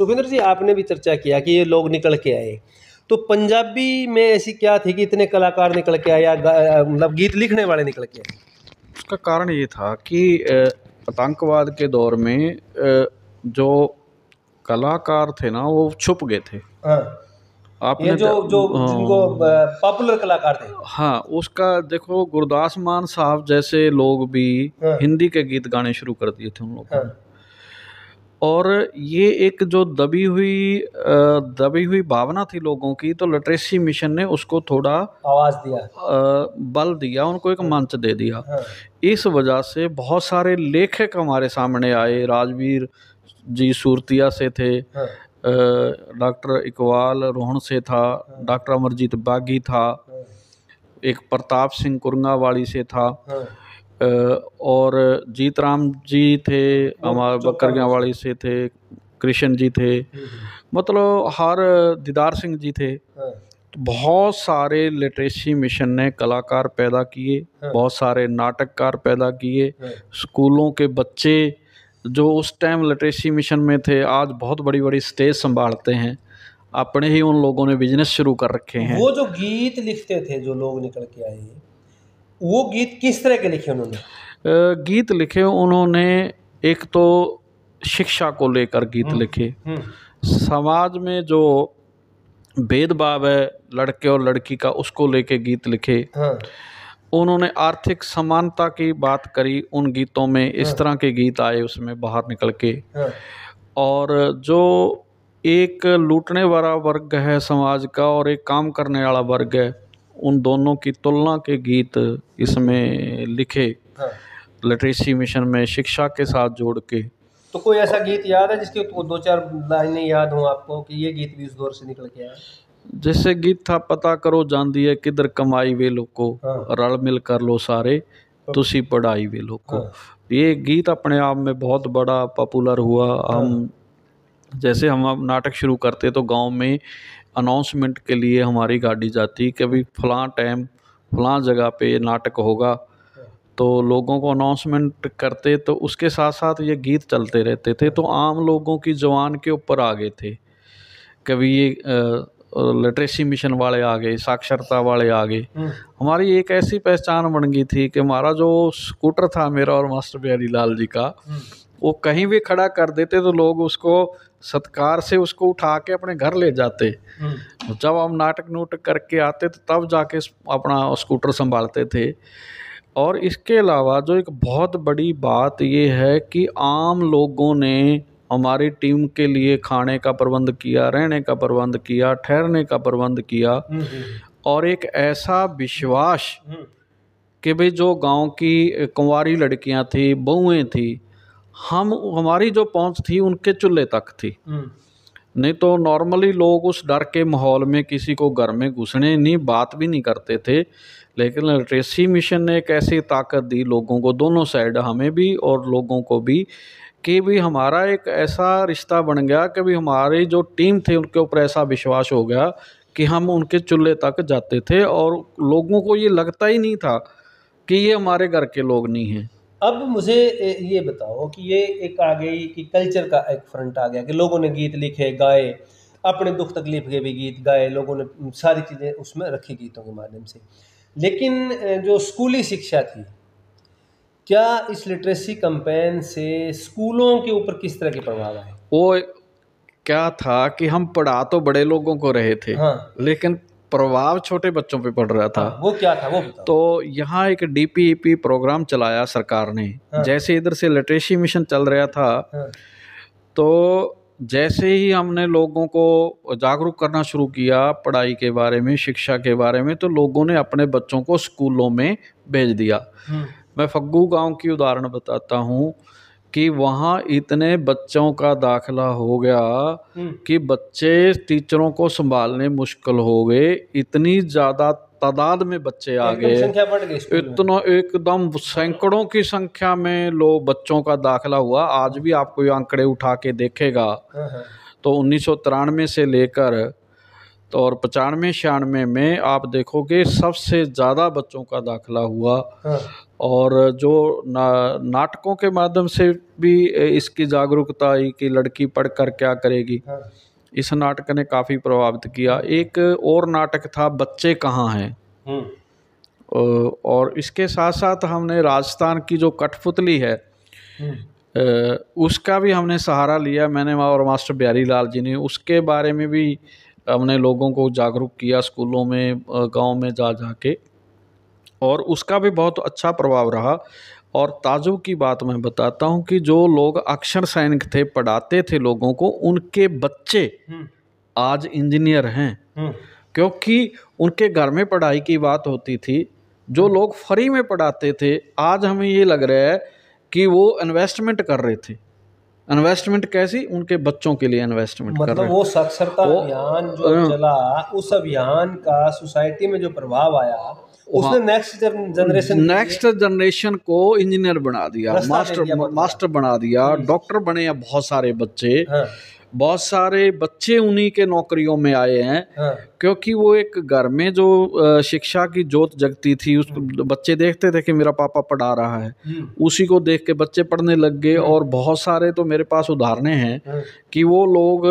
सुखविंदर जी, आपने भी चर्चा किया कि ये लोग निकल के आए, तो पंजाबी में ऐसी क्या थी कि इतने कलाकार निकल के आए या मतलब गीत लिखने वाले निकल के आए? उसका कारण ये था कि आतंकवाद के दौर में जो कलाकार थे ना वो छुप गए थे। हाँ, ये आपने जो जो जिनको पॉपुलर कलाकार थे। हाँ, उसका देखो, गुरदास मान साहब जैसे लोग भी हाँ, हिंदी के गीत गाने शुरू कर दिए थे उन लोगों हाँ, ने। और ये एक जो दबी हुई भावना थी लोगों की, तो लिटरेसी मिशन ने उसको थोड़ा आवाज दिया। बल दिया, उनको एक हाँ, मंच दे दिया। हाँ, इस वजह से बहुत सारे लेखक हमारे सामने आए। राजवीर जी सूरतिया से थे, हाँ, डॉक्टर इकबाल रोहन से था, डॉक्टर अमरजीत बागी था, हाँ, एक प्रताप सिंह कुरंगावाली से था, हाँ, और जीत राम जी थे, वो हमारे चौका बकरियांवाली से थे, कृष्ण जी थे, मतलब हर दीदार सिंह जी थे। हाँ, तो बहुत सारे लिटरेसी मिशन ने कलाकार पैदा किए, हाँ, बहुत सारे नाटककार पैदा किए। हाँ, स्कूलों के बच्चे जो उस टाइम लिटरेसी मिशन में थे आज बहुत बड़ी बड़ी स्टेज संभालते हैं। अपने ही उन लोगों ने बिजनेस शुरू कर रखे हैं। वो जो गीत लिखते थे जो लोग निकल के आए, वो गीत किस तरह के लिखे उन्होंने? गीत लिखे उन्होंने, एक तो शिक्षा को लेकर गीत लिखे, समाज में जो भेदभाव है लड़के और लड़की का उसको लेके गीत लिखे। हाँ, उन्होंने आर्थिक समानता की बात करी उन गीतों में, इस तरह के गीत आए उसमें बाहर निकल के। हाँ, और जो एक लूटने वाला वर्ग है समाज का और एक काम करने वाला वर्ग है, उन दोनों की तुलना के गीत इसमें लिखे, हाँ। लिटरेसी मिशन में शिक्षा के साथ जोड़ के। तो कोई ऐसा गीत याद है जिसकी तो दो चार लाइनें याद हो आपको कि ये गीत भी उस दौर से निकल के आया? जैसे गीत था, पता करो जान है किधर कमाई वे लोको, हाँ, रल मिल कर लो सारे, तुसी पढ़ाई वे लोको। हाँ, ये गीत अपने आप में बहुत बड़ा पॉपुलर हुआ। हाँ, जैसे हम अब नाटक शुरू करते तो गांव में अनाउंसमेंट के लिए हमारी गाड़ी जाती कि अभी फलां टाइम फलां जगह पे नाटक होगा, तो लोगों को अनाउंसमेंट करते तो उसके साथ साथ ये गीत चलते रहते थे, तो आम लोगों की जुबान के ऊपर आ गए थे। कभी ये लिटरेसी मिशन वाले आ गए, साक्षरता वाले आ गए। हमारी एक ऐसी पहचान बन गई थी कि हमारा जो स्कूटर था मेरा और मास्टर बिहारी लाल जी का, वो कहीं भी खड़ा कर देते तो लोग उसको सत्कार से उसको उठा के अपने घर ले जाते। जब हम नाटक नूटक करके आते तो तब जाके अपना स्कूटर संभालते थे। और इसके अलावा जो एक बहुत बड़ी बात ये है कि आम लोगों ने हमारी टीम के लिए खाने का प्रबंध किया, रहने का प्रबंध किया, ठहरने का प्रबंध किया, और एक ऐसा विश्वास कि भाई जो गांव की कुंवारी लड़कियां थी, बहुएं थी, हमारी जो पहुंच थी उनके चूल्हे तक थी। नहीं तो नॉर्मली लोग उस डर के माहौल में किसी को घर में घुसने नहीं, बात भी नहीं करते थे। लेकिन लिटरेसी मिशन ने एक ऐसी ताकत दी लोगों को, दोनों साइड, हमें भी और लोगों को भी, कि भी हमारा एक ऐसा रिश्ता बन गया कि भी हमारी जो टीम थे उनके ऊपर ऐसा विश्वास हो गया कि हम उनके चूल्हे तक जाते थे और लोगों को ये लगता ही नहीं था कि ये हमारे घर के लोग नहीं हैं। अब मुझे ये बताओ कि ये एक आ गई कि कल्चर का एक फ्रंट आ गया कि लोगों ने गीत लिखे, गाए, अपने दुख तकलीफ के भी गीत गाए, लोगों ने सारी चीज़ें उसमें रखी गीतों के माध्यम से। लेकिन जो स्कूली शिक्षा थी, क्या इस लिटरेसी कैंपेन से स्कूलों के ऊपर किस तरह के प्रभाव आए? वो क्या था कि हम पढ़ा तो बड़े लोगों को रहे थे, हाँ, लेकिन प्रभाव छोटे बच्चों पे पड़ रहा था। हाँ, वो क्या था वो बताओ। तो यहाँ एक डीपीईपी प्रोग्राम चलाया सरकार ने। हाँ, जैसे इधर से लिटरेसी मिशन चल रहा था, हाँ, तो जैसे ही हमने लोगों को जागरूक करना शुरू किया पढ़ाई के बारे में, शिक्षा के बारे में, तो लोगों ने अपने बच्चों को स्कूलों में भेज दिया। मैं फग्गू गांव की उदाहरण बताता हूँ कि वहाँ इतने बच्चों का दाखिला हो गया कि बच्चे टीचरों को संभालने मुश्किल हो गए, इतनी ज़्यादा तादाद में बच्चे आ गए, संख्या बढ़ गई स्कूल में। इतना एकदम सैकड़ों की संख्या में लोग बच्चों का दाखिला हुआ। आज भी आप कोई आंकड़े उठा के देखेगा तो 1993 से लेकर तो और 95-96 में आप देखोगे सबसे ज़्यादा बच्चों का दाखिला हुआ। और जो नाटकों के माध्यम से भी इसकी जागरूकता आई कि लड़की पढ़कर क्या करेगी। हाँ। इस नाटक ने काफ़ी प्रभावित किया। एक और नाटक था बच्चे कहाँ हैं, और इसके साथ साथ हमने राजस्थान की जो कठपुतली है उसका भी हमने सहारा लिया, मैंने और मास्टर बिहारी लाल जी ने। उसके बारे में भी हमने लोगों को जागरूक किया स्कूलों में, गांव में जा के, और उसका भी बहुत अच्छा प्रभाव रहा। और ताजुब की बात मैं बताता हूँ कि जो लोग अक्षर सैनिक थे, पढ़ाते थे लोगों को, उनके बच्चे आज इंजीनियर हैं, क्योंकि उनके घर में पढ़ाई की बात होती थी। जो लोग फ्री में पढ़ाते थे, आज हमें ये लग रहा है कि वो इन्वेस्टमेंट कर रहे थे। इन्वेस्टमेंट कैसी? उनके बच्चों के लिए इन्वेस्टमेंट कर रहे वो साक्षरता अभियान जो चला, उस अभियान का सोसाइटी में जो प्रभाव आया, उसने नेक्स्ट जनरेशन को इंजीनियर बना दिया, मास्टर बना दिया, डॉक्टर बने हैं बहुत सारे बच्चे। हाँ। बहुत सारे बच्चे उन्हीं के नौकरियों में आए हैं। हाँ। क्योंकि वो एक घर में जो शिक्षा की जोत जगती थी, उस बच्चे देखते थे कि मेरा पापा पढ़ा रहा है, उसी को देख के बच्चे पढ़ने लग गए। और बहुत सारे तो मेरे पास उदाहरणें हैं कि वो लोग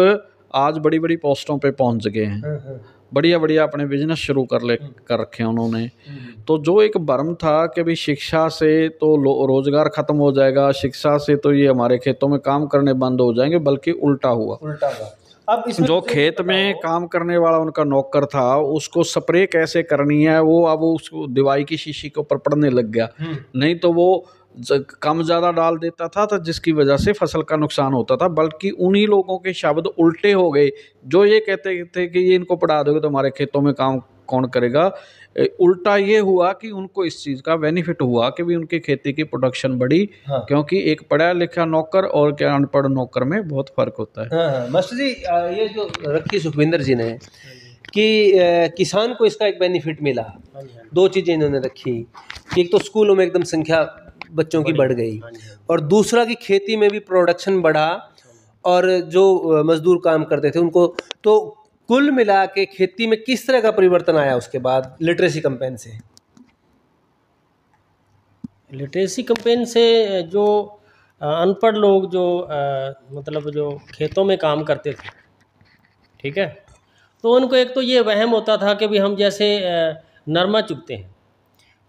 आज बड़ी बड़ी पोस्टों पे पहुंच गए हैं, बढ़िया बढ़िया अपने बिजनेस शुरू कर रखे हैं उन्होंने। तो जो एक भ्रम था कि भाई शिक्षा से तो रोजगार खत्म हो जाएगा, शिक्षा से तो ये हमारे खेतों में काम करने बंद हो जाएंगे, बल्कि उल्टा हुआ। अब जो खेत में काम करने वाला उनका नौकर था, उसको स्प्रे कैसे करनी है वो अब उसको दवाई की शीशी के ऊपर पड़ने लग गया। नहीं तो वो कम ज़्यादा डाल देता था, तो जिसकी वजह से फसल का नुकसान होता था। बल्कि उन्हीं लोगों के शब्द उल्टे हो गए जो ये कहते थे कि ये इनको पढ़ा दोगे तो हमारे खेतों में काम कौन करेगा। उल्टा ये हुआ कि उनको इस चीज़ का बेनिफिट हुआ कि भी उनकी खेती की प्रोडक्शन बढ़ी। हाँ। क्योंकि एक पढ़ा लिखा नौकर और क्या अनपढ़ नौकर में बहुत फर्क होता है। हाँ। मास्टर जी, ये जो रखी सुखविंदर जी ने कि किसान को इसका एक बेनिफिट मिला। दो चीज़ें इन्होंने रखी कि एक तो स्कूलों में एकदम संख्या बच्चों की बढ़ गई, और दूसरा कि खेती में भी प्रोडक्शन बढ़ा, और जो मजदूर काम करते थे उनको, तो कुल मिला के खेती में किस तरह का परिवर्तन आया उसके बाद लिटरेसी कैंपेन से? लिटरेसी कैंपेन से जो अनपढ़ लोग जो मतलब जो खेतों में काम करते थे, ठीक है, तो उनको एक तो ये वहम होता था कि भी हम जैसे नरमा चुगते हैं,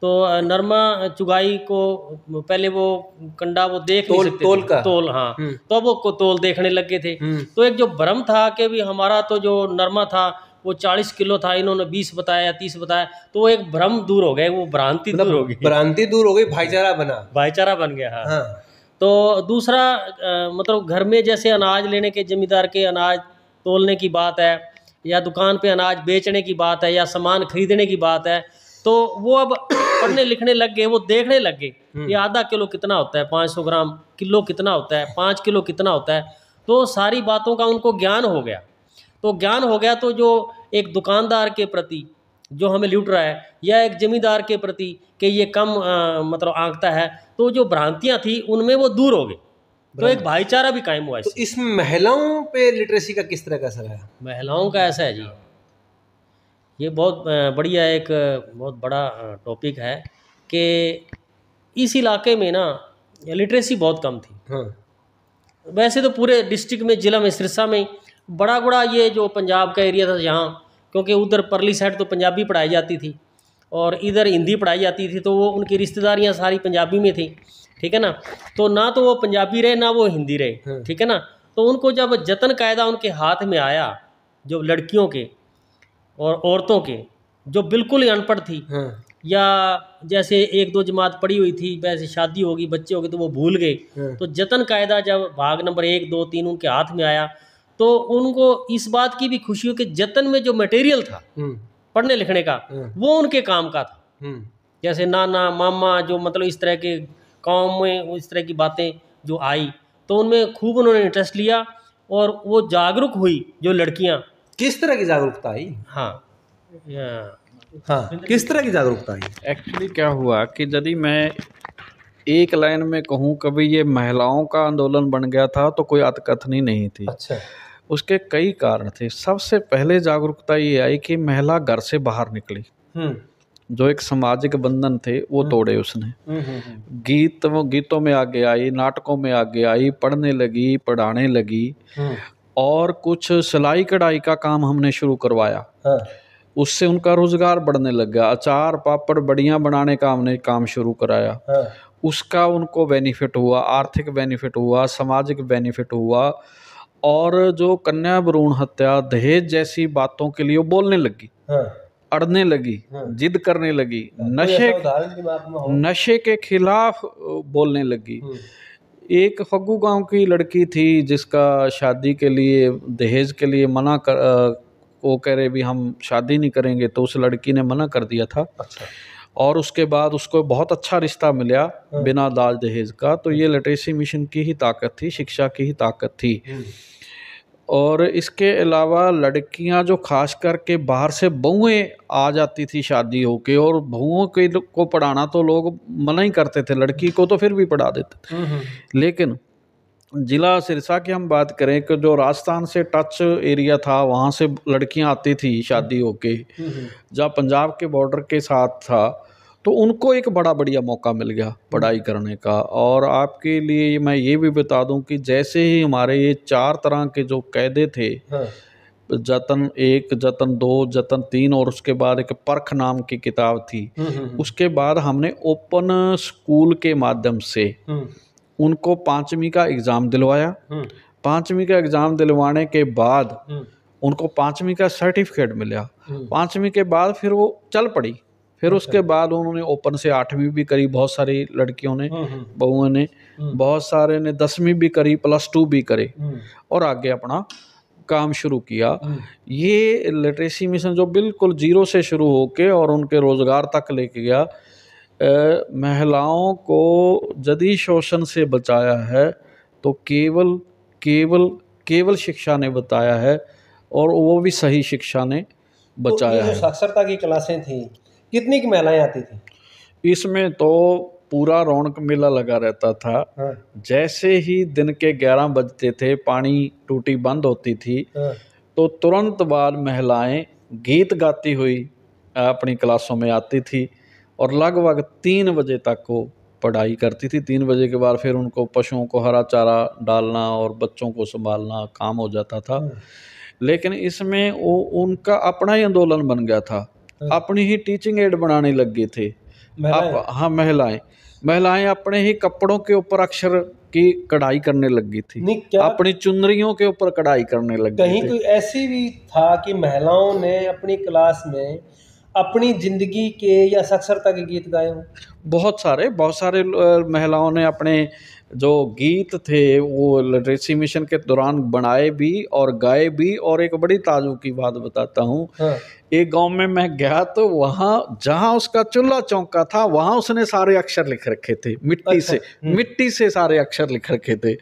तो नरमा चुगाई को पहले वो कंडा वो देख नहीं सकते थे, तोल, हाँ, तो वो तोल देखने लगे थे। तो एक जो भ्रम था कि भी हमारा तो जो नरमा था वो 40 किलो था, इन्होंने 20 बताया, 30 बताया, तो वो एक भ्रम दूर हो गया, वो भ्रांति दूर हो गई, भाईचारा बन गया। हाँ। तो दूसरा मतलब घर में जैसे अनाज लेने के, जमींदार के अनाज तोलने की बात है, या दुकान पे अनाज बेचने की बात है, या सामान खरीदने की बात है, तो वो अब पढ़ने लिखने लग गए, वो देखने लग गए ये आधा किलो कितना होता है, 500 ग्राम, किलो कितना होता है, 5 किलो कितना होता है। तो सारी बातों का उनको ज्ञान हो गया। तो जो एक दुकानदार के प्रति जो हमें लूट रहा है, या एक जमींदार के प्रति कि ये कम मतलब आंकता है, तो जो भ्रांतियां थी उनमें वो दूर हो गए, तो एक भाईचारा भी कायम हुआ। तो इसमें महिलाओं पे लिटरेसी का किस तरह का असर है? महिलाओं का ऐसा है जी, ये बहुत बढ़िया एक बहुत बड़ा टॉपिक है कि इस इलाके में ना लिटरेसी बहुत कम थी। हाँ। वैसे तो पूरे डिस्ट्रिक्ट में, जिला में, सिरसा में बड़ा ये जो पंजाब का एरिया था यहाँ, क्योंकि उधर परली साइड तो पंजाबी पढ़ाई जाती थी और इधर हिंदी पढ़ाई जाती थी, तो वो उनकी रिश्तेदारियाँ सारी पंजाबी में थी, ठीक है ना। तो ना तो वो पंजाबी रहे ना वो हिंदी रहे, ठीक है ना। तो उनको जब जतन कायदा उनके हाथ में आया, जो लड़कियों के और औरतों के जो बिल्कुल ही अनपढ़ थी, या जैसे 1-2 जमात पढ़ी हुई थी, वैसे शादी होगी, बच्चे हो गए, तो वो भूल गए। तो जतन कायदा जब भाग नंबर 1, 2, 3 उनके हाथ में आया, तो उनको इस बात की भी खुशी हो कि जतन में जो मटेरियल था पढ़ने लिखने का, वो उनके काम का था। जैसे नाना मामा, जो मतलब इस तरह के काम में इस तरह की बातें जो आई, तो उनमें खूब उन्होंने इंटरेस्ट लिया, और वो जागरूक हुई जो लड़कियां। किस तरह की जागरूकता आई? हाँ, किस तरह की जागरूकता आई? एक्चुअली क्या हुआ कि यदि मैं एक लाइन में कहूँ, कभी ये महिलाओं का आंदोलन बन गया था तो कोई अतकथनी नहीं थी। अच्छा। उसके कई कारण थे। सबसे पहले जागरूकता ये आई कि महिला घर से बाहर निकली। जो एक सामाजिक बंधन थे वो तोड़े उसने। गीतों में आगे आई, नाटकों में आगे आई, पढ़ने लगी, पढ़ाने लगी, और कुछ सिलाई कढ़ाई का काम हमने शुरू करवाया। उससे उनका रोजगार बढ़ने लग गया। अचार पापड़ बढ़िया बनाने का हमने काम शुरू कराया। उसका उनको बेनिफिट हुआ, आर्थिक बेनिफिट हुआ, सामाजिक बेनिफिट हुआ। और जो कन्या भ्रूण हत्या, दहेज जैसी बातों के लिए वो बोलने लगी, अड़ने लगी, जिद करने लगी, नशे के खिलाफ बोलने लगी। एक फग्गू गांव की लड़की थी जिसका शादी के लिए, दहेज के लिए मना कर, वो कह रहे भी हम शादी नहीं करेंगे, तो उस लड़की ने मना कर दिया था। अच्छा। और उसके बाद उसको बहुत अच्छा रिश्ता मिला बिना दाज दहेज का। तो ये लिटरेसी मिशन की ही ताकत थी, शिक्षा की ही ताकत थी। और इसके अलावा लड़कियां जो खास करके बाहर से बहुएं आ जाती थी शादी होके, और बहुओं के को पढ़ाना तो लोग मना ही करते थे, लड़की को तो फिर भी पढ़ा देते। लेकिन जिला सिरसा की हम बात करें कि जो राजस्थान से टच एरिया था, वहाँ से लड़कियां आती थी शादी होके, जहाँ पंजाब के बॉर्डर के साथ था, तो उनको एक बड़ा बढ़िया मौका मिल गया पढ़ाई करने का। और आपके लिए मैं ये भी बता दूं कि जैसे ही हमारे ये 4 तरह के जो कायदे थे, जतन 1, जतन 2, जतन 3, और उसके बाद एक परख नाम की किताब थी, उसके बाद हमने ओपन स्कूल के माध्यम से उनको 5वीं का एग्ज़ाम दिलवाया। 5वीं का एग्ज़ाम दिलवाने के बाद उनको 5वीं का सर्टिफिकेट मिला। 5वीं के बाद फिर वो चल पड़ी। फिर उसके बाद उन्होंने ओपन से 8वीं भी करी, बहुत सारी लड़कियों ने, बहुओं ने, बहुत सारे ने 10वीं भी करी, +2 भी करे, और आगे अपना काम शुरू किया। ये लिटरेसी मिशन जो बिल्कुल जीरो से शुरू होके और उनके रोज़गार तक लेके गया, महिलाओं को यदि शोषण से बचाया है तो केवल केवल केवल शिक्षा ने बताया है, और वो भी सही शिक्षा ने बचाया है। साक्षरता की क्लासें थी, कितनी की महिलाएं आती थी? इसमें तो पूरा रौनक मेला लगा रहता था। जैसे ही दिन के 11 बजते थे, पानी टूटी बंद होती थी, तो तुरंत बाद महिलाएं गीत गाती हुई अपनी क्लासों में आती थी, और लगभग 3 बजे तक वो पढ़ाई करती थी। 3 बजे के बाद फिर उनको पशुओं को हरा चारा डालना और बच्चों को संभालना काम हो जाता था। लेकिन इसमें वो उनका अपना ही आंदोलन बन गया था, अपनी ही टीचिंग एड बनाने लग गए थे। हाँ, महिलाएं अपने ही कपड़ों के ऊपर अक्षर की कढ़ाई करने लग गई थी, अपनी चुनरियों के ऊपर कढ़ाई करने लग गई थी। कहीं कोई ऐसी भी था कि महिलाओं ने अपनी क्लास में अपनी जिंदगी के या साक्षरता के गीत गाए हों? बहुत सारे महिलाओं ने अपने जो गीत थे वो लिटरेसी मिशन के दौरान बनाए भी और गाए भी। और एक बड़ी ताज्जुब की बात बताता हूँ। एक गांव में मैं गया तो वहाँ जहाँ उसका चूल्हा चौका था, वहाँ उसने सारे अक्षर लिख रखे थे मिट्टी से सारे अक्षर लिख रखे थे।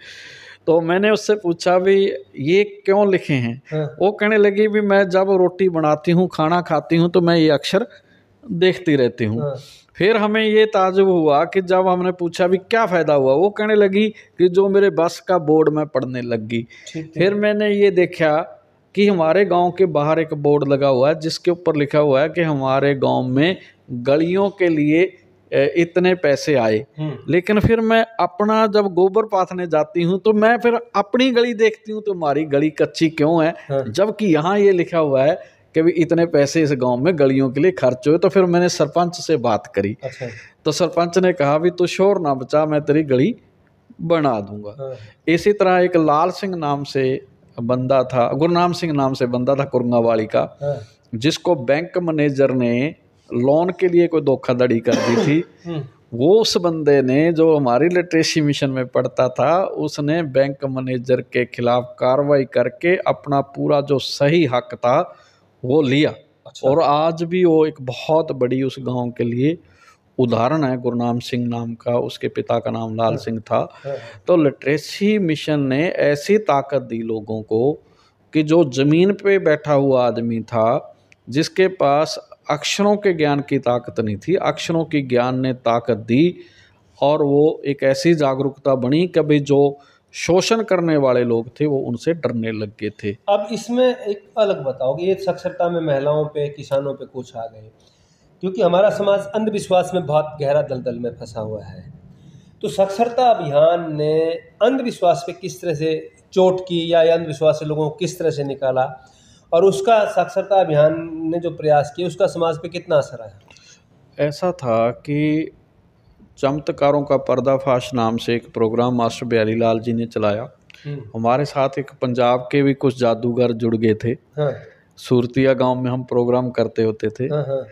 तो मैंने उससे पूछा भी ये क्यों लिखे हैं? वो कहने लगी भी मैं जब रोटी बनाती हूँ, खाना खाती हूँ, तो मैं ये अक्षर देखती रहती हूँ। फिर हमें ये ताज्जुब हुआ कि जब हमने पूछा भी क्या फ़ायदा हुआ, वो कहने लगी कि जो मेरे बस का बोर्ड मैं पढ़ने लग गई। फिर मैंने ये देखा कि हमारे गांव के बाहर एक बोर्ड लगा हुआ है जिसके ऊपर लिखा हुआ है कि हमारे गांव में गलियों के लिए इतने पैसे आए। लेकिन फिर मैं अपना जब गोबर पाथने जाती हूँ तो मैं फिर अपनी गली देखती हूँ तो हमारी गली कच्ची क्यों है, जबकि यहाँ ये लिखा हुआ है कि भी इतने पैसे इस गांव में गलियों के लिए खर्च हुए। तो फिर मैंने सरपंच से बात करी। तो सरपंच ने कहा भी तू शोर ना बचा, मैं तेरी गली बना दूंगा। इसी तरह एक लाल सिंह नाम से बंदा था, गुरनाम सिंह नाम से बंदा था कुरंगावाली का, जिसको बैंक मैनेजर ने लोन के लिए कोई धोखाधड़ी कर दी थी। वो उस बंदे ने, जो हमारी लिटरेसी मिशन में पढ़ता था, उसने बैंक मैनेजर के खिलाफ कार्रवाई करके अपना पूरा जो सही हक था वो लिया। और आज भी वो एक बहुत बड़ी उस गांव के लिए उदाहरण है। गुरनाम सिंह नाम का, उसके पिता का नाम लाल सिंह था। तो लिटरेसी मिशन ने ऐसी ताकत दी लोगों को कि जो ज़मीन पे बैठा हुआ आदमी था, जिसके पास अक्षरों के ज्ञान की ताकत नहीं थी, अक्षरों की ज्ञान ने ताकत दी। और वो एक ऐसी जागरूकता बनी कि भाई जो शोषण करने वाले लोग थे वो उनसे डरने लग गए थे। अब इसमें एक अलग बताओ कि ये साक्षरता में महिलाओं पे, किसानों पे कुछ आ गए, क्योंकि हमारा समाज अंधविश्वास में बहुत गहरा दलदल में फंसा हुआ है। तो साक्षरता अभियान ने अंधविश्वास पे किस तरह से चोट की, या अंधविश्वास से लोगों को किस तरह से निकाला, और उसका साक्षरता अभियान ने जो प्रयास किए उसका समाज पे कितना असर आया? ऐसा था कि चमत्कारों का पर्दाफाश नाम से एक प्रोग्राम मास्टर बिहारी लाल जी ने चलाया। हमारे साथ एक पंजाब के भी कुछ जादूगर जुड़ गए थे। हाँ। सूरतिया गांव में हम प्रोग्राम करते होते थे। हाँ हाँ।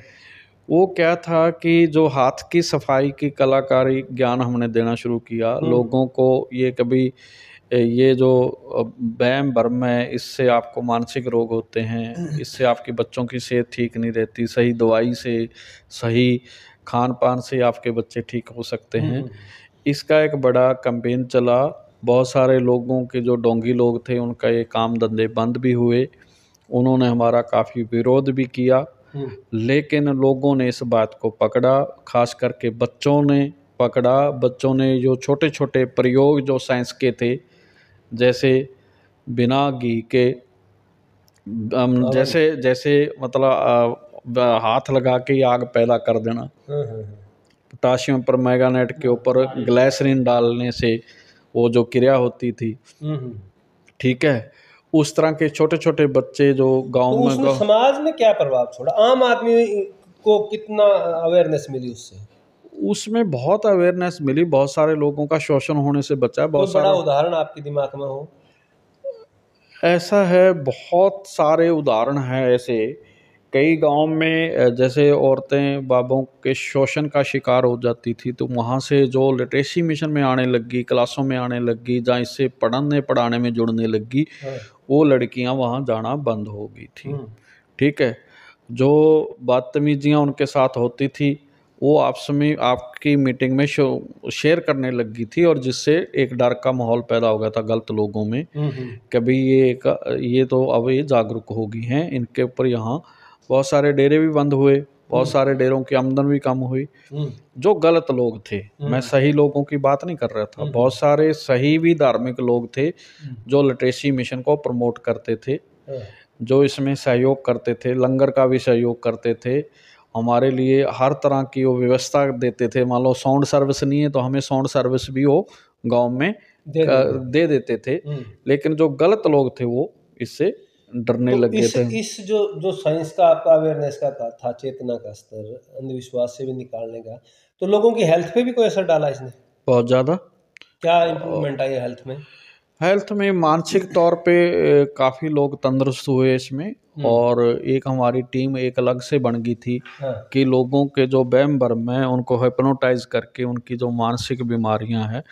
वो क्या था कि जो हाथ की सफाई की कलाकारी ज्ञान हमने देना शुरू किया लोगों को। ये कभी ये जो वहम भ्रम है, इससे आपको मानसिक रोग होते हैं, इससे आपके बच्चों की सेहत ठीक नहीं रहती, सही दवाई से, सही खान पान से आपके बच्चे ठीक हो सकते हैं। इसका एक बड़ा कैंपेन चला। बहुत सारे लोगों के जो डोंगी लोग थे उनका ये काम धंधे बंद भी हुए, उन्होंने हमारा काफ़ी विरोध भी किया, लेकिन लोगों ने इस बात को पकड़ा, खास करके बच्चों ने पकड़ा। बच्चों ने जो छोटे छोटे प्रयोग जो साइंस के थे, जैसे बिना घी के जैसे मतलब हाथ लगा के आग पैदा कर देना, पोटाशियम पर मैंगनेट के ऊपर ग्लिसरीन डालने से वो जो क्रिया होती थी, ठीक है, उस तरह के छोटे छोटे बच्चे जो गांव तो में समाज में क्या प्रभाव छोड़ा? आम आदमी को कितना अवेयरनेस मिली उससे? उसमें बहुत अवेयरनेस मिली, बहुत सारे लोगों का शोषण होने से बचा। बहुत बड़ा उदाहरण आपके दिमाग में हो? ऐसा है, बहुत सारे उदाहरण हैं ऐसे। कई गांव में जैसे औरतें बाबों के शोषण का शिकार हो जाती थी, तो वहाँ से जो लिटरेसी मिशन में आने लगी, क्लासों में आने लगी, जहाँ इससे पढ़ने पढ़ाने में जुड़ने लगी, वो लड़कियाँ वहाँ जाना बंद हो गई थी। ठीक है, जो बदतमीजियाँ उनके साथ होती थी वो आपस में आपकी मीटिंग में शेयर करने लगी थी, और जिससे एक डर का माहौल पैदा हो गया था गलत लोगों में। कभी ये तो अब ये जागरूक हो गई हैं, इनके ऊपर यहाँ बहुत सारे डेरे भी बंद हुए, बहुत सारे डेरों की आमदन भी कम हुई। जो गलत लोग थे, मैं सही लोगों की बात नहीं कर रहा था, बहुत सारे सही भी धार्मिक लोग थे जो लिटरेसी मिशन को प्रमोट करते थे, जो इसमें सहयोग करते थे, लंगर का भी सहयोग करते थे, हमारे लिए हर तरह की वो व्यवस्था देते थे। मान लो साउंड सर्विस नहीं है तो हमें साउंड सर्विस भी वो गांव में दे देते थे। लेकिन जो गलत लोग थे वो इससे डरने लग गए थे। इस जो साइंस का आपका अवेयरनेस का था, चेतना का स्तर, अंधविश्वास से भी निकालने का, तो लोगों की हेल्थ पे भी कोई असर डाला इसने? बहुत ज़्यादा। क्या इम्प्रूवमेंट आई है हेल्थ में? हेल्थ में मानसिक तौर पे काफ़ी लोग तंदुरुस्त हुए इसमें। और एक हमारी टीम एक अलग से बन गई थी कि लोगों के जो वहम भ्रम है उनको हिप्नोटाइज करके उनकी जो मानसिक बीमारियां हैं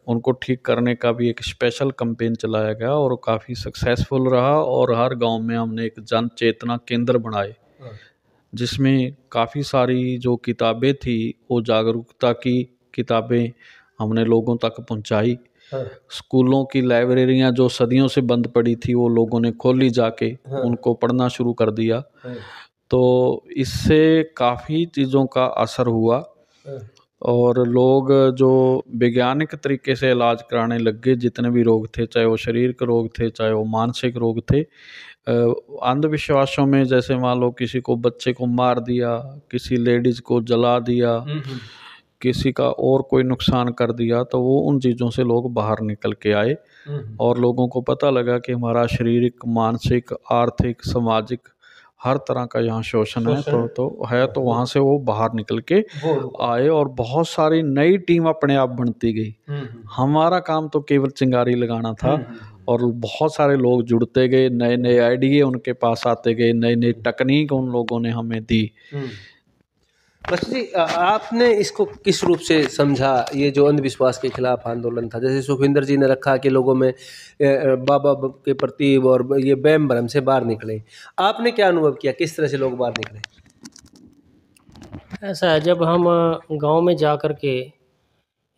उनको ठीक करने का भी एक स्पेशल कैंपेन चलाया गया, और काफ़ी सक्सेसफुल रहा। और हर गांव में हमने एक जन चेतना केंद्र बनाए, जिसमें काफ़ी सारी जो किताबें थी वो जागरूकता की किताबें हमने लोगों तक पहुंचाई। स्कूलों की लाइब्रेरियां जो सदियों से बंद पड़ी थी वो लोगों ने खोली जाके, उनको पढ़ना शुरू कर दिया। तो इससे काफ़ी चीज़ों का असर हुआ, और लोग जो वैज्ञानिक तरीके से इलाज कराने लग गए, जितने भी रोग थे, चाहे वो शरीर के रोग थे, चाहे वो मानसिक रोग थे। अंधविश्वासों में जैसे मान लो किसी को बच्चे को मार दिया, किसी लेडीज़ को जला दिया, किसी का और कोई नुकसान कर दिया, तो वो उन चीज़ों से लोग बाहर निकल के आए, और लोगों को पता लगा कि हमारा शारीरिक, मानसिक, आर्थिक, सामाजिक हर तरह का यहाँ शोषण है तो वहाँ से वो बाहर निकल के आए, और बहुत सारी नई टीम अपने आप बनती गई। हमारा काम तो केवल चिंगारी लगाना था, और बहुत सारे लोग जुड़ते गए, नए नए आइडिया उनके पास आते गए, नई नई तकनीक उन लोगों ने हमें दी। मास्टर जी, आपने इसको किस रूप से समझा, ये जो अंधविश्वास के खिलाफ आंदोलन था? जैसे सुखविंदर जी ने रखा कि लोगों में बाबा के प्रति और ये वहम भ्रम से बाहर निकले, आपने क्या अनुभव किया, किस तरह से लोग बाहर निकले? ऐसा है, जब हम गांव में जा कर के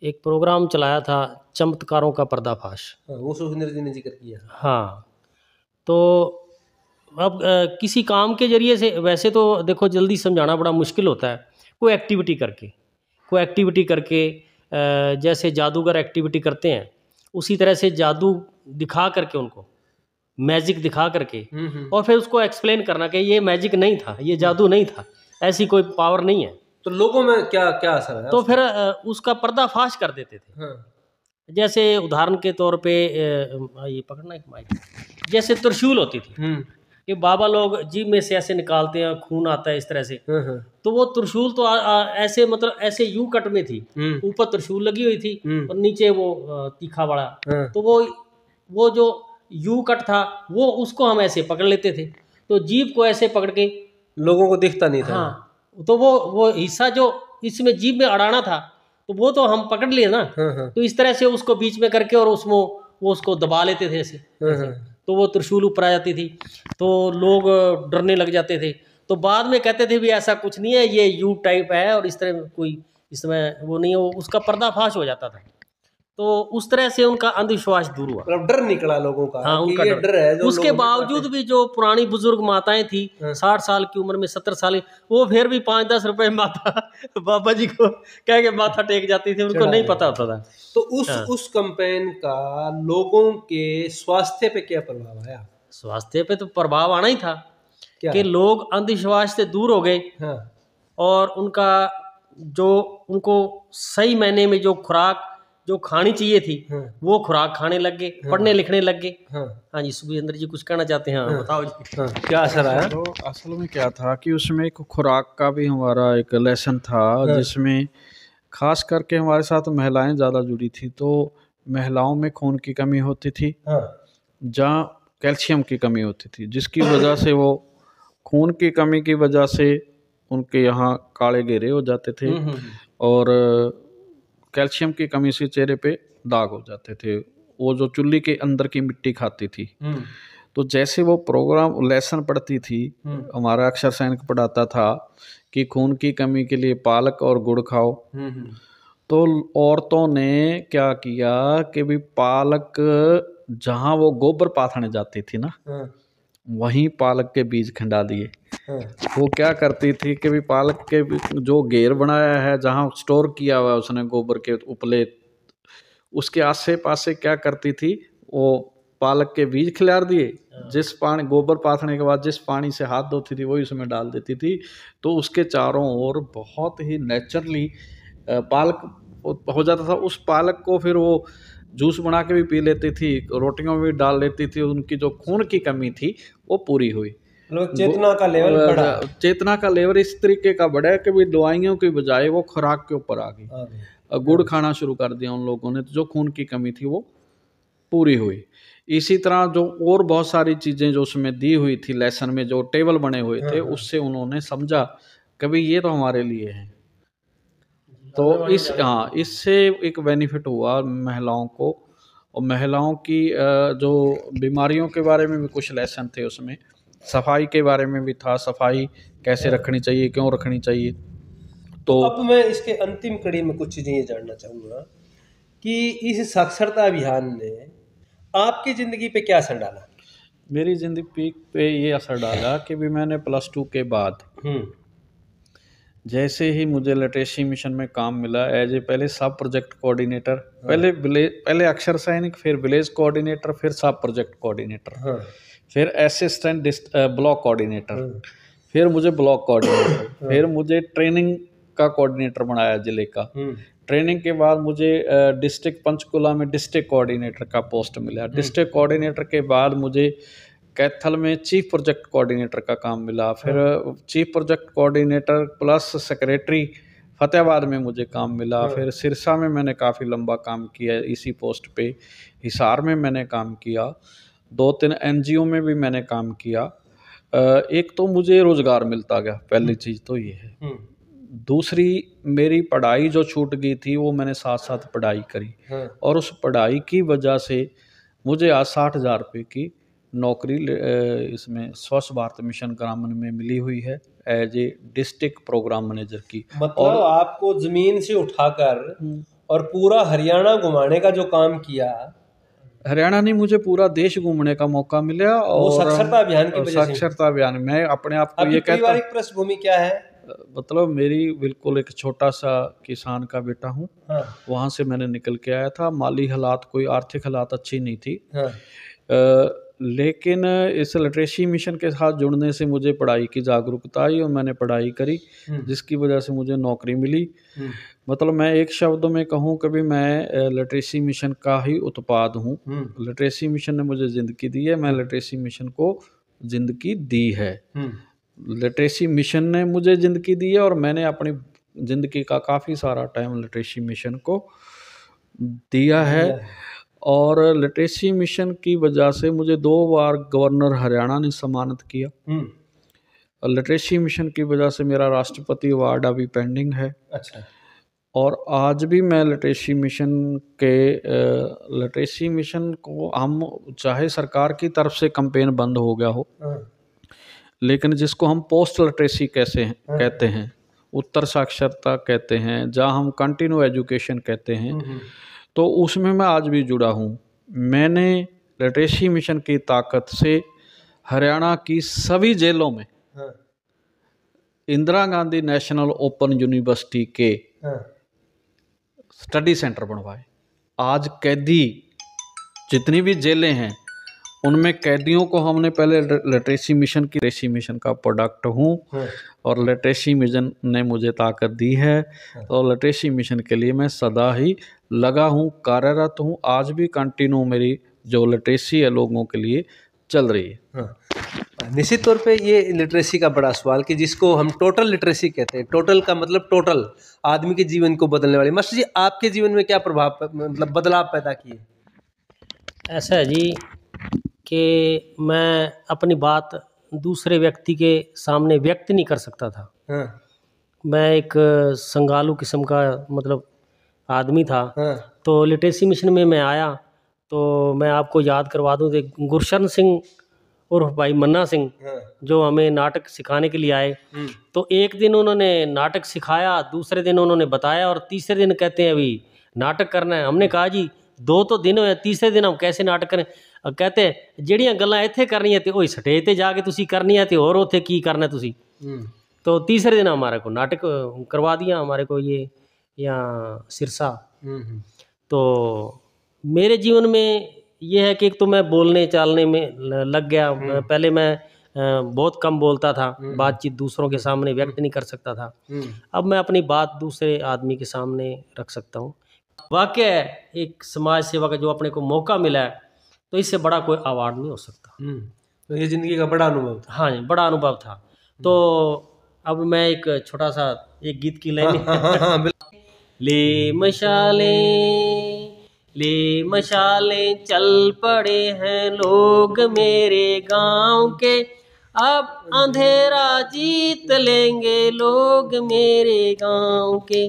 एक प्रोग्राम चलाया था चमत्कारों का पर्दाफाश, वो सुखविंदर जी ने जिक्र किया। हाँ, तो अब किसी काम के जरिए से, वैसे तो देखो जल्दी समझाना बड़ा मुश्किल होता है, कोई एक्टिविटी करके जैसे जादूगर एक्टिविटी करते हैं उसी तरह से जादू दिखा करके, उनको मैजिक दिखा करके, और फिर उसको एक्सप्लेन करना कि ये मैजिक नहीं था, ये जादू नहीं था, ऐसी कोई पावर नहीं है। तो लोगों में क्या क्या असर है? तो फिर उसका पर्दाफाश कर देते थे। हाँ। जैसे उदाहरण के तौर पे ये पकड़ना एक माइक, जैसे त्रिशूल होती थी कि बाबा लोग जीभ में से ऐसे निकालते हैं, खून आता है इस तरह से। तो वो त्रिशूल तो ऐसे मतलब ऐसे यू कट में थी, ऊपर त्रिशूल लगी हुई थी और नीचे वो तीखा बड़ा। तो वो जो यू कट था वो उसको हम ऐसे पकड़ लेते थे, तो जीभ को ऐसे पकड़ के, लोगों को दिखता नहीं था। हाँ, तो वो हिस्सा जो इसमें जीभ में अड़ाना था तो वो तो हम पकड़ लिए ना। तो इस तरह से उसको बीच में करके और उसमें वो उसको दबा लेते थे ऐसे। तो वो त्रिशूल ऊपर आ जाती थी, तो लोग डरने लग जाते थे। तो बाद में कहते थे भी ऐसा कुछ नहीं है, ये यू टाइप है और इस तरह कोई इसमें वो नहीं है, उसका पर्दाफाश हो जाता था। तो उस तरह से उनका अंधविश्वास दूर हुआ, मतलब डर निकला लोगों का। हाँ, उनका ये डर है। जो उसके बावजूद भी जो पुरानी बुजुर्ग माताएं थी 60 साल की उम्र में, 70 साल, वो फिर भी 5-10 रुपए माता बाबा जी को कह के माथा टेक जाती थी, उनको नहीं पता होता था। तो उस कैंपेन का लोगों के स्वास्थ्य पे क्या प्रभाव आया? स्वास्थ्य पे तो प्रभाव आना ही था कि लोग अंधविश्वास से दूर हो गए। और उनका जो उनको सही मायने में जो खुराक जो खानी चाहिए थी वो खुराक खाने लग गए, पढ़ने लिखने लग गए। हाँ जी, सुखविंदर जी कुछ कहना चाहते हैं? बताओ जी। क्या असर आया? तो असल में क्या था कि उसमें एक खुराक का भी हमारा एक लेसन था, जिसमें खास करके हमारे साथ महिलाएं ज़्यादा जुड़ी थी। तो महिलाओं में खून की कमी होती थी, जहाँ कैल्शियम की कमी होती थी, जिसकी वजह से वो खून की कमी की वजह से उनके यहाँ काले घेरे हो जाते थे और कैल्शियम की कमी से चेहरे पे दाग हो जाते थे। वो जो चुल्ली के अंदर की मिट्टी खाती थी। तो जैसे वो प्रोग्राम लेसन पढ़ती थी, हमारा अक्षर सैनिक पढ़ाता था कि खून की कमी के लिए पालक और गुड़ खाओ। तो औरतों ने क्या किया कि भी पालक, जहाँ वो गोबर पाथने जाती थी ना, वहीं पालक के बीज खंडा दिए। वो क्या करती थी कि भी पालक के जो घेर बनाया है, जहाँ स्टोर किया हुआ है उसने गोबर के उपले, उसके आसे पासे क्या करती थी, वो पालक के बीज खिलार दिए। जिस पानी गोबर पाथने के बाद जिस पानी से हाथ धोती थी वही उसमें डाल देती थी। तो उसके चारों ओर बहुत ही नेचुरली पालक हो जाता था। उस पालक को फिर वो जूस बना के भी पी लेती थी, रोटियों में भी डाल लेती थी। उनकी जो खून की कमी थी वो पूरी हुई। चेतना का लेवल बढ़ा। चेतना का लेवल इस तरीके का बढ़ा कि भी दवाइयों की बजाय वो खुराक के ऊपर आ गई। गुड़ खाना शुरू कर दिया उन लोगों ने, तो जो खून की कमी थी वो पूरी हुई। इसी तरह जो और बहुत सारी चीज़ें जो उसमें दी हुई थी लेसन में, जो टेबल बने हुए थे, उससे उन्होंने समझा कभी ये तो हमारे लिए है। तो इससे एक बेनिफिट हुआ महिलाओं को। और महिलाओं की जो बीमारियों के बारे में भी कुछ लेसन थे उसमें, सफाई के बारे में भी था, सफाई कैसे रखनी चाहिए, क्यों रखनी चाहिए। तो अब मैं इसके अंतिम कड़ी में कुछ चीज़ें ये जानना चाहूँगा कि इस साक्षरता अभियान ने आपकी ज़िंदगी पे क्या असर डाला? मेरी ज़िंदगी पे ये असर डाला कि भी मैंने +2 के बाद जैसे ही मुझे लिटरेसी मिशन में काम मिला एज ए पहले सब प्रोजेक्ट कोऑर्डिनेटर, पहले अक्षर सैनिक, फिर विलेज कोऑर्डिनेटर, फिर सब प्रोजेक्ट कोऑर्डिनेटर, फिर असिस्टेंट ब्लॉक कोऑर्डिनेटर, फिर मुझे ब्लॉक कोऑर्डिनेटर, फिर मुझे ट्रेनिंग का कोऑर्डिनेटर बनाया जिले का। ट्रेनिंग के बाद मुझे डिस्ट्रिक्ट पंचकुला में डिस्ट्रिक्ट कोऑर्डिनेटर का पोस्ट मिला। डिस्ट्रिक्ट कोऑर्डिनेटर के बाद मुझे कैथल में चीफ प्रोजेक्ट कोऑर्डिनेटर का काम मिला। फिर chief project coordinator plus secretary Fatehabad में मुझे काम मिला। फिर सिरसा में मैंने काफ़ी लंबा काम किया इसी पोस्ट पे। हिसार में मैंने काम किया, 2-3 NGO में भी मैंने काम किया। एक तो मुझे रोज़गार मिलता गया, पहली चीज़ तो ये है। दूसरी, मेरी पढ़ाई जो छूट गई थी वो मैंने साथ साथ पढ़ाई करी, और उस पढ़ाई की वजह से मुझे आज 60,000 रुपये की नौकरी इसमें स्वच्छ भारत मिशन ग्रामीण में मिली हुई है as a district programme manager की। मतलब और आपको ज़मीन से उठाकर और पूरा हरियाणा घुमाने का जो काम किया, हरियाणा नहीं, मुझे पूरा देश घूमने का मौका मिला। और साक्षरता अभियान की वजह से। साक्षरता अभियान में अपने आप को ये कहता, पारिवारिक पृष्ठभूमि क्या है? मतलब मेरी बिल्कुल एक छोटा सा किसान का बेटा हूँ। वहाँ से मैंने निकल के आया था। माली हालात, कोई आर्थिक हालात अच्छी नहीं थी। लेकिन इस लिटरेसी मिशन के साथ जुड़ने से मुझे पढ़ाई की जागरूकता आई और मैंने पढ़ाई करी, जिसकी वजह से मुझे नौकरी मिली। मतलब मैं एक शब्द में कहूँ कभी मैं लिटरेसी मिशन का ही उत्पाद हूँ। लिटरेसी मिशन ने मुझे ज़िंदगी दी है, मैं लिटरेसी मिशन को ज़िंदगी दी है। लिटरेसी मिशन ने मुझे ज़िंदगी दी है और मैंने अपनी ज़िंदगी का काफ़ी सारा टाइम लिटरेसी मिशन को दिया है। और लिटरेसी मिशन की वजह से मुझे 2 बार गवर्नर हरियाणा ने सम्मानित किया। लिटरेसी मिशन की वजह से मेरा राष्ट्रपति अवार्ड अभी पेंडिंग है। अच्छा। और आज भी मैं लिटरेसी मिशन को हम चाहे सरकार की तरफ से कैंपेन बंद हो गया हो, लेकिन जिसको हम पोस्ट लिटरेसी कहते हैं, उत्तर साक्षरता कहते हैं, जहाँ हम कंटिन्यू एजुकेशन कहते हैं, तो उसमें मैं आज भी जुड़ा हूँ। मैंने लिटरेसी मिशन की ताकत से हरियाणा की सभी जेलों में Indira Gandhi national open university के स्टडी सेंटर बनवाए। आज कैदी जितनी भी जेलें हैं उनमें कैदियों को हमने पहले लिटरेसी मिशन का प्रोडक्ट हूँ और लिटरेसी मिशन ने मुझे ताकत दी है। और लिटरेसी मिशन के लिए मैं सदा ही लगा हूँ, कार्यरत हूँ। आज भी कंटिन्यू मेरी जो लिटरेसी है लोगों के लिए चल रही है। निश्चित तौर पे ये लिटरेसी का बड़ा सवाल कि जिसको हम टोटल लिटरेसी कहते हैं। टोटल का मतलब टोटल आदमी के जीवन को बदलने वाली। मास्टर जी, आपके जीवन में क्या प्रभाव मतलब बदलाव पैदा किए? ऐसा है जी कि मैं अपनी बात दूसरे व्यक्ति के सामने व्यक्त नहीं कर सकता था। मैं एक संगालू किस्म का मतलब आदमी था। तो लिटरेसी मिशन में मैं आया तो मैं आपको याद करवा दूं, गुरशरण सिंह और भाई मन्ना सिंह जो हमें नाटक सिखाने के लिए आए, तो एक दिन उन्होंने नाटक सिखाया, दूसरे दिन उन्होंने बताया और तीसरे दिन कहते हैं अभी नाटक करना है। हमने कहा जी 2 तो दिन हुए, तीसरे दिन हम कैसे नाटक करें? कहते ਜਿਹੜੀਆਂ ਗੱਲਾਂ ਇੱਥੇ ਕਰਨੀਆਂ ਤੇ ਉਹ ਸਟੇਜ ਤੇ ਜਾ ਕੇ ਤੁਸੀਂ ਕਰਨੀਆਂ ਤੇ ਹੋਰ ਉੱਥੇ ਕੀ करना ਤੁਸੀਂ। तो तीसरे दिन हमारे को नाटक करवा दिया, हमारे को ये यहाँ सिरसा। तो मेरे जीवन में ये है कि एक तो मैं बोलने चालने में लग गया। पहले मैं बहुत कम बोलता था, बातचीत दूसरों के सामने व्यक्त नहीं कर सकता था। अब मैं अपनी बात दूसरे आदमी के सामने रख सकता हूँ। वाकई एक समाज सेवा का जो अपने को मौका मिला है, तो इससे बड़ा कोई अवार्ड नहीं हो सकता। तो ये जिंदगी का बड़ा अनुभव था। हाँ जी, बड़ा अनुभव था। तो अब मैं एक छोटा सा एक गीत की लाइन ले मशालें चल पड़े हैं लोग मेरे गांव के, अब अंधेरा जीत लेंगे लोग मेरे गांव के,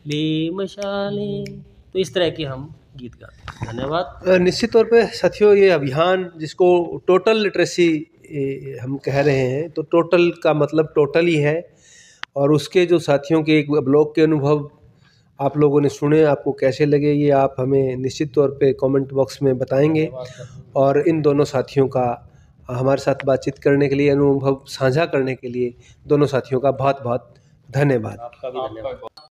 ले मशालें। तो इस तरह के हम गीत गाते हैं। धन्यवाद। निश्चित तौर पे साथियों, ये अभियान जिसको टोटल लिटरेसी हम कह रहे हैं, तो टोटल का मतलब टोटल ही है। और उसके जो साथियों के एक ब्लॉग के अनुभव आप लोगों ने सुने, आपको कैसे लगे ये आप हमें निश्चित तौर पे कमेंट बॉक्स में बताएंगे। और इन दोनों साथियों का हमारे साथ बातचीत करने के लिए, अनुभव साझा करने के लिए दोनों साथियों का बहुत बहुत धन्यवाद। आपका भी धन्यवाद।